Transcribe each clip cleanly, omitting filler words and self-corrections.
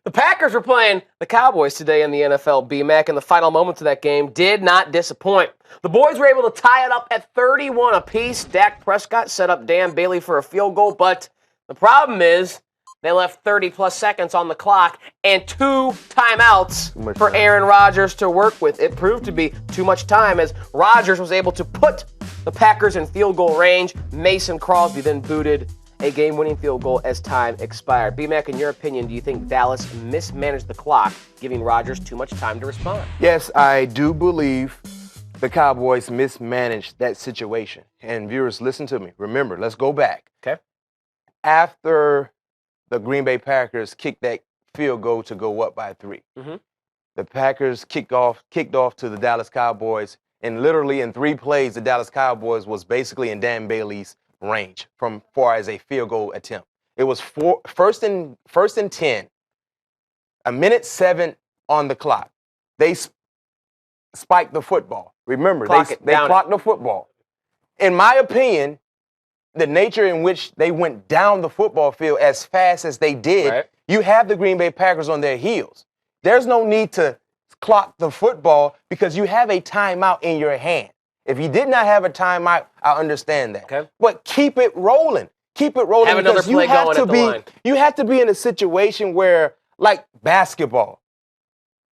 The Packers were playing the Cowboys today in the NFL, B-Mac, and the final moments of that game did not disappoint. The boys were able to tie it up at 31 apiece. Dak Prescott set up Dan Bailey for a field goal, but the problem is they left 30-plus seconds on the clock and 2 timeouts for Aaron Rodgers to work with. It proved to be too much time as Rodgers was able to put the Packers in field goal range. Mason Crosby then booted a game-winning field goal as time expired. B-Mac, in your opinion, do you think Dallas mismanaged the clock, giving Rodgers too much time to respond? Yes, I do believe the Cowboys mismanaged that situation. And viewers, listen to me. Remember, let's go back. Okay. After the Green Bay Packers kicked that field goal to go up by 3, the Packers kicked off to the Dallas Cowboys, and literally in 3 plays, the Dallas Cowboys was basically in Dan Bailey's range from far as a field goal attempt. It was first and 10, 1:07 on the clock. They spiked the football. Remember, they clocked the football. In my opinion, the nature in which they went down the football field as fast as they did, you have the Green Bay Packers on their heels. There's no need to clock the football because you have a timeout in your hand. If you did not have a timeout, I understand that. Okay. But keep it rolling. Keep it rolling. Have another play going at the line. You have to be in a situation where, like basketball,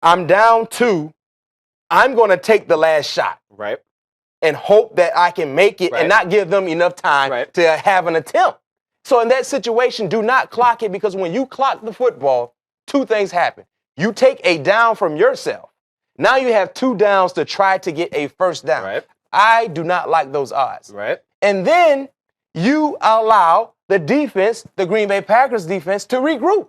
I'm down 2, I'm going to take the last shot. Right. And hope that I can make it and not give them enough time to have an attempt. So in that situation, do not clock it, because when you clock the football, 2 things happen. You take a down from yourself. Now you have 2 downs to try to get a first down. Right. I do not like those odds. Right. And then you allow the defense, the Green Bay Packers defense, to regroup.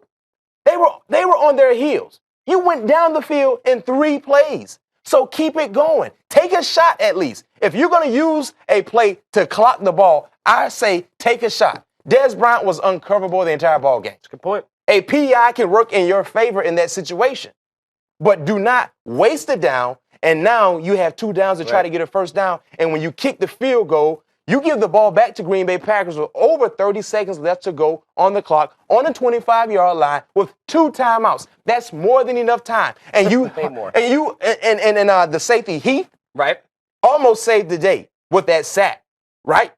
They were on their heels. You went down the field in 3 plays. So keep it going. Take a shot at least. If you're going to use a play to clock the ball, I say take a shot. Des Bryant was uncoverable the entire ball game. That's a good point. A PI can work in your favor in that situation. But do not waste it down, and now you have 2 downs to try to get a first down, and when you kick the field goal, you give the ball back to Green Bay Packers with over 30 seconds left to go on the clock on the 25-yard line with 2 timeouts. That's more than enough time. And the safety Heath almost saved the day with that sack, right?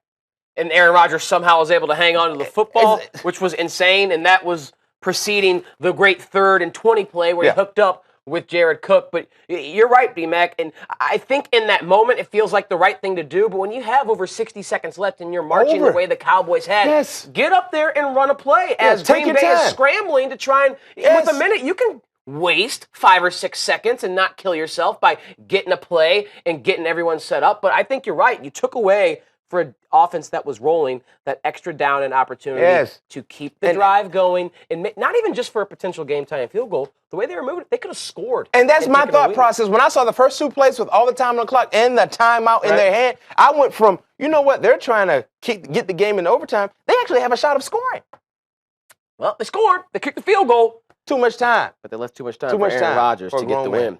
And Aaron Rodgers somehow was able to hang on to the football, which was insane, and that was preceding the great 3rd and 20 play where he hooked up with Jared Cook. But you're right, B-Mac, and I think in that moment it feels like the right thing to do, but when you have over 60 seconds left and you're marching the way the Cowboys had, get up there and run a play as Green Bay is scrambling to try and, with a minute, you can waste 5 or 6 seconds and not kill yourself by getting a play and getting everyone set up. But I think you're right. You took away, for an offense that was rolling, that extra down and opportunity to keep the drive going, and not even just for a potential game-tying field goal. The way they were moving, they could have scored. And that's my thought process. When I saw the first 2 plays with all the time on the clock and the timeout in their hand, I went from, you know what, they're trying to get the game in overtime. They actually have a shot of scoring. Well, they scored. They kicked the field goal. Too much time. But they left too much time for Aaron Rodgers to get the win.